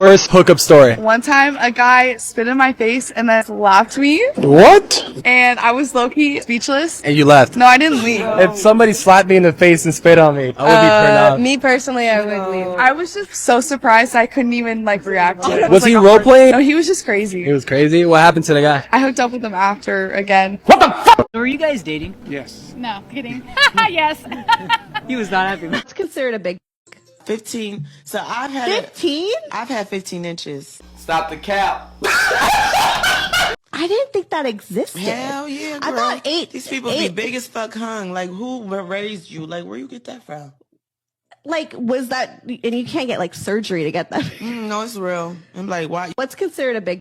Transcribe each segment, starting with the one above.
Worst hookup story. One time, a guy spit in my face and then slapped me, What? and I was low-key speechless. And you left. No, I didn't leave. If somebody slapped me in the face and spit on me, I would be turned off. Me personally, I would leave. I was just so surprised I couldn't even react to it. Was he like, role playing? No, he was just crazy. He was crazy. What happened to the guy? I hooked up with him after again. Were you guys dating? Yes. No, kidding. Yes. He was not happy. It's considered a big 15. So I've had 15? I've had 15 inches. Stop the cap. I didn't think that existed. Hell yeah, girl. I thought eight. These people be big as fuck hung. Like, who raised you? Like, where you get that from? Like, was that, and you can't get surgery to get that. No, it's real. I'm like, why? What's considered a big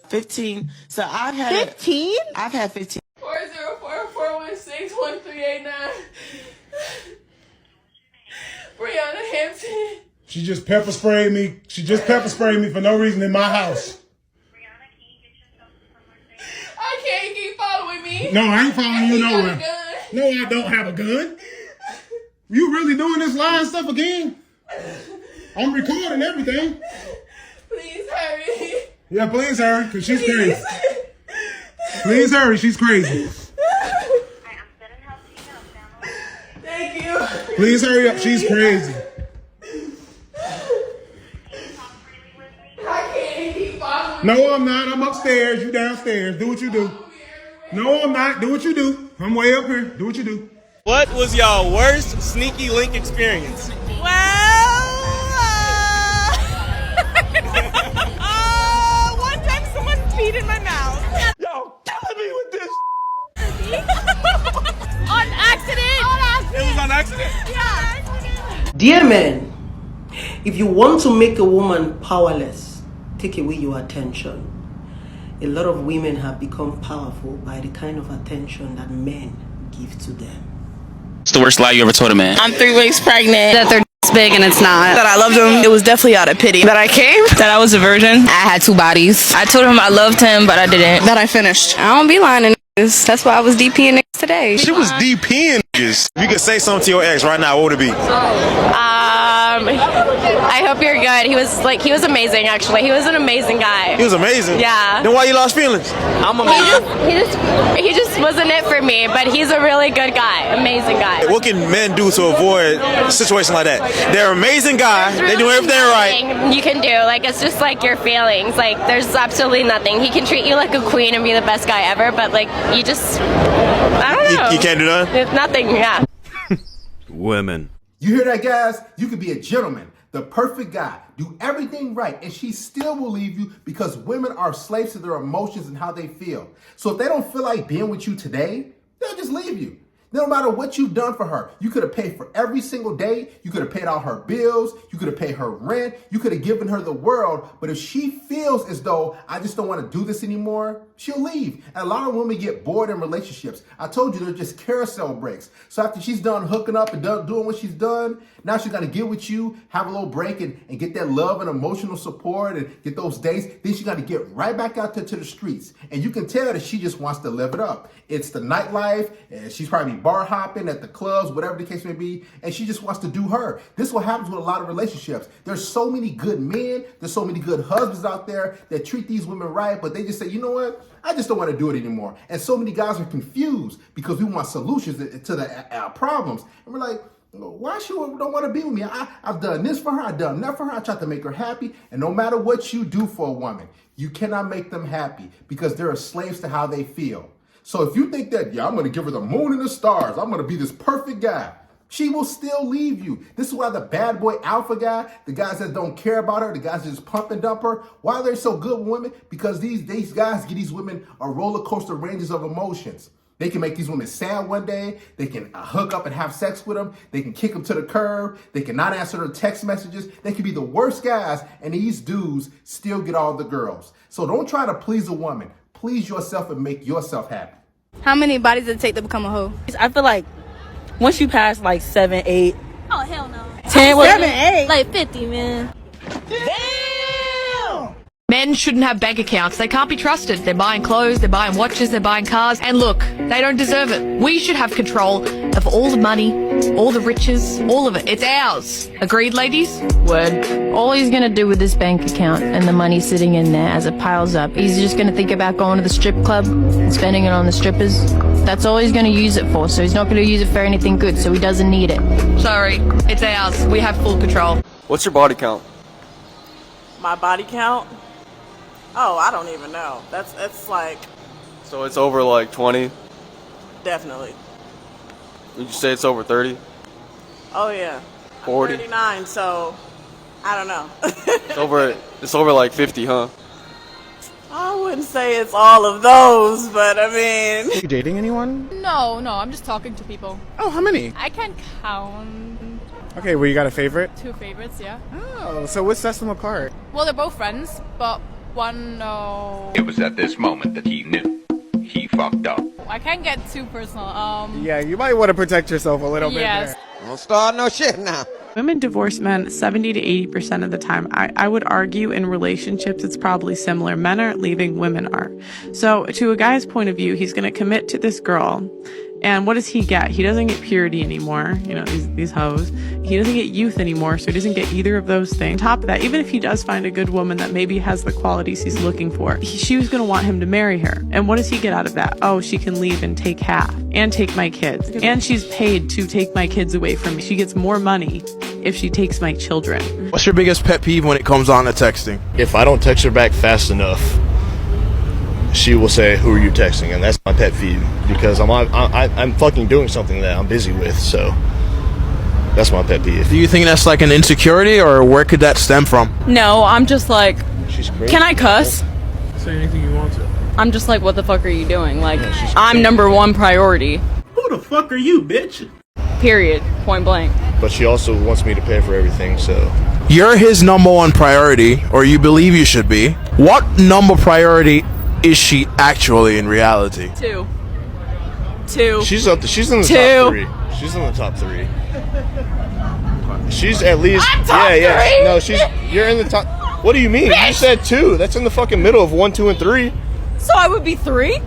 15. So I've had 15? I've had 15. 404-416-1389. Brianna Hampton. She just pepper sprayed me. She just pepper sprayed me for no reason in my house. I can't keep following me. No, I ain't following you nowhere. No, I don't have a gun. You really doing this lying stuff again? I'm recording everything. Please hurry. Yeah, please hurry, because she's crazy. Please hurry, she's crazy. Thank you. Please hurry up, she's crazy. I can't keep following. No, I'm not. I'm upstairs. You downstairs. Do what you do. No, I'm not. Do what you do. I'm way up here. Do what you do. What was y'all worst sneaky link experience? One time someone peed in my mouth. Y'all killing me with this. On accident. It was on accident. Yeah. Dear men, if you want to make a woman powerless, take away your attention. A lot of women have become powerful by the kind of attention that men give to them. What's the worst lie you ever told a man? I'm 3 weeks pregnant. That they're big and it's not. That I loved him. It was definitely out of pity. That I came. That I was a virgin. I had 2 bodies. I told him I loved him, but I didn't. That I finished. I don't be lying to niggas. That's why I was DPing niggas today. She was DPing niggas. If you could say something to your ex right now, what would it be? I hope you're good. He was amazing actually. He was an amazing guy. He was amazing. Yeah. Then why you lost feelings? I'm amazing. He just wasn't it for me, but he's a really good guy. Amazing guy. What can men do to avoid a situation like that? They're an amazing guy. They do everything right. You can do it's just your feelings. There's absolutely nothing. He can treat you like a queen and be the best guy ever, but you just I don't know. You can't do nothing? There's nothing, yeah. Women. You hear that, guys? You could be a gentleman, the perfect guy, do everything right, and she still will leave you because women are slaves to their emotions and how they feel. So if they don't feel like being with you today, they'll just leave you. No matter what you've done for her, you could have paid for every single day. You could have paid all her bills. You could have paid her rent. You could have given her the world. But if she feels as though I just don't want to do this anymore, she'll leave. And a lot of women get bored in relationships. I told you they're just carousel breaks. So after she's done hooking up and doing what she's done, now she's going to get with you, have a little break and get that love and emotional support and get those dates. Then she's got to get right back out there to the streets. And you can tell that she just wants to live it up. It's the nightlife, and she's probably bar hopping at the clubs, whatever the case may be, and she just wants to do her. This is what happens with a lot of relationships. There's so many good men, there's so many good husbands out there that treat these women right, but they just say, you know what? I just don't want to do it anymore. And so many guys are confused because we want solutions to the problems. And we're like, why she don't want to be with me? I've done this for her. I've done that for her. I tried to make her happy. And no matter what you do for a woman, you cannot make them happy because they're slaves to how they feel. So if you think that, I'm going to give her the moon and the stars, I'm going to be this perfect guy, she will still leave you. This is why the bad boy alpha guy, the guys that don't care about her, the guys that just pump and dump her, why they're so good with women? Because these guys give these women a roller coaster ranges of emotions. They can make these women sad one day. They can hook up and have sex with them. They can kick them to the curb. They can not answer their text messages. They can be the worst guys, and these dudes still get all the girls. So don't try to please a woman. Please yourself and make yourself happy. How many bodies does it take to become a hoe? I feel like once you pass 7, 8. Oh, hell no. 10, 7, 8. 50, man. Men shouldn't have bank accounts. They can't be trusted. They're buying clothes, they're buying watches, they're buying cars. And look, they don't deserve it. We should have control of all the money, all the riches, all of it. It's ours. Agreed, ladies? Word. All he's gonna do with his bank account and the money sitting in there as it piles up, he's just gonna think about going to the strip club and spending it on the strippers. That's all he's gonna use it for, so he's not gonna use it for anything good, so he doesn't need it. Sorry, it's ours. We have full control. What's your body count? My body count? Oh, I don't even know. That's like, So it's over like 20? definitely. Would you say it's over 30? Oh yeah. 40? I'm 39, so I don't know. It's over like 50, huh? I wouldn't say it's all of those, but I mean. Are you dating anyone? No, I'm just talking to people. Oh, how many? I can count Okay, well, you got a favorite? 2 favorites, yeah. Oh, so what sets them apart? Well, they're both friends, but one, no. It was at this moment that he knew he fucked up. I can't get too personal. Yeah, you might want to protect yourself a little bit Yes. there. Don't start no shit now. Women divorce men 70 to 80% of the time. I would argue in relationships it's probably similar. Men aren't leaving, women are. So to a guy's point of view, he's going to commit to this girl. And what does he get? He doesn't get purity anymore, you know, these hoes. He doesn't get youth anymore, so he doesn't get either of those things. On top of that, even if he does find a good woman that maybe has the qualities he's looking for, she was going to want him to marry her. And what does he get out of that? Oh, she can leave and take half, and take my kids. And she's paid to take my kids away from me. She gets more money if she takes my children. What's your biggest pet peeve when it comes on to texting? If I don't text her back fast enough, she will say, "Who are you texting?" And that's my pet peeve because I'm fucking doing something that I'm busy with. So that's my pet peeve. Do you think that's like an insecurity, or where could that stem from? No, I'm just like, She's crazy. can I cuss? Say anything you want to. I'm just like, what the fuck are you doing? Like, I'm number one priority. Who the fuck are you, bitch? Period. Point blank. But she also wants me to pay for everything. So You're his number one priority, or you believe you should be. What number priority is she actually in reality? 2. she's in the 2. top 3. She's in the top 3. She's at least I'm top 3? No, you're in the top. What do you mean? Bitch. You said 2. That's in the fucking middle of 1, 2, and 3. So I would be 3?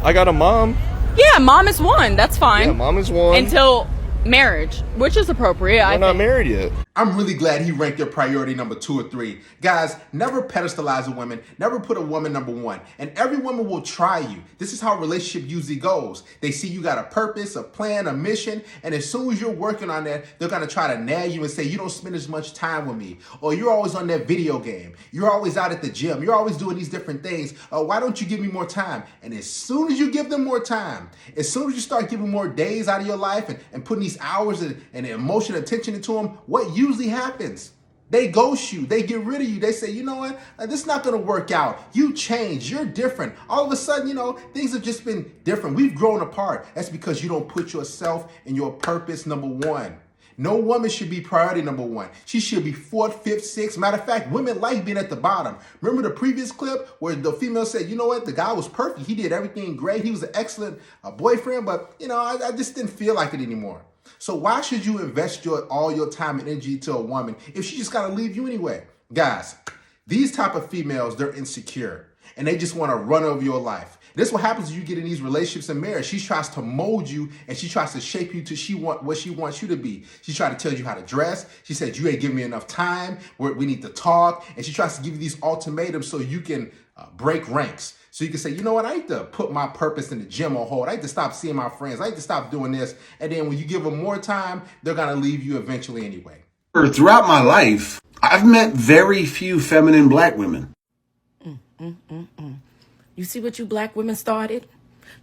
I got a mom. Yeah, mom is 1. That's fine. Yeah, mom is 1. Until marriage, which is appropriate. We're not married yet. I'm really glad he ranked your priority number 2 or 3. Guys, never pedestalize a woman. Never put a woman number 1. And every woman will try you. This is how a relationship usually goes. They see you got a purpose, a plan, a mission. And as soon as you're working on that, they're going to try to nag you and say, you don't spend as much time with me. Or you're always on that video game. You're always out at the gym. You're always doing these different things. Why don't you give me more time? And as soon as you give them more time, as soon as you start giving more days out of your life and putting these hours and emotional attention into them, what usually happens? They ghost you. They get rid of you. They say, you know what? This is not going to work out. You changed. You're different. All of a sudden, you know, things have just been different. We've grown apart. That's because you don't put yourself and your purpose number 1. No woman should be priority number 1. She should be 4th, 5th, 6th. Matter of fact, women like being at the bottom. Remember the previous clip where the female said, you know what? The guy was perfect. He did everything great. He was an excellent boyfriend, but, you know, I just didn't feel like it anymore. So why should you invest all your time and energy to a woman if she just got to leave you anyway? Guys, these type of females, they're insecure and they just want to run over your life. This is what happens when you get in these relationships and marriage. She tries to mold you and she tries to shape you to what she wants you to be. She tries to tell you how to dress. She said, you ain't giving me enough time. We need to talk. And she tries to give you these ultimatums so you can break ranks. So you can say, you know what, I need to put my purpose in the gym on hold. I need to stop seeing my friends. I need to stop doing this. And then when you give them more time, they're going to leave you eventually anyway. Throughout my life, I've met very few feminine black women. You see what you black women started?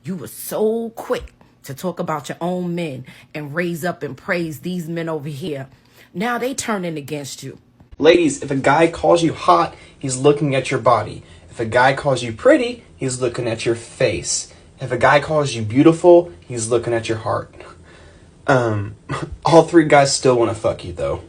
You were so quick to talk about your own men and raise up and praise these men over here. Now they turning against you. Ladies, if a guy calls you hot, he's looking at your body. If a guy calls you pretty, he's looking at your face. If a guy calls you beautiful, he's looking at your heart. All 3 guys still want to fuck you though.